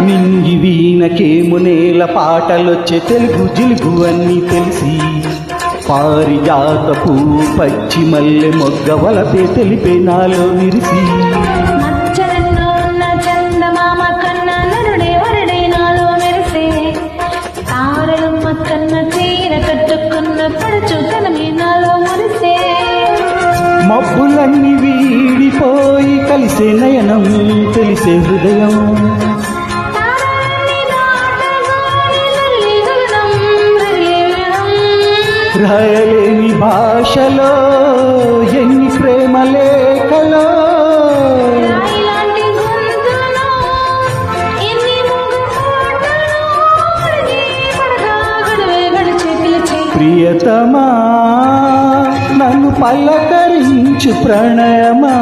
నింగి వీణకేము నేల పాటలొచ్చే తెలుగు జిలుగు అన్నీ తెలిసి పారిజాత పువ్వు పచ్చి మల్లె మొగ్గ వలపే తెలిపే నాలో విరిసి మబ్బులన్నీ వీడిపోయి కలిసే నయనం తెలిసే హృదయం రాయలేని భాషలో ఎన్ని ప్రేమ లేఖలో ప్రియతమా నన్ను పలకరించు ప్రణయమా.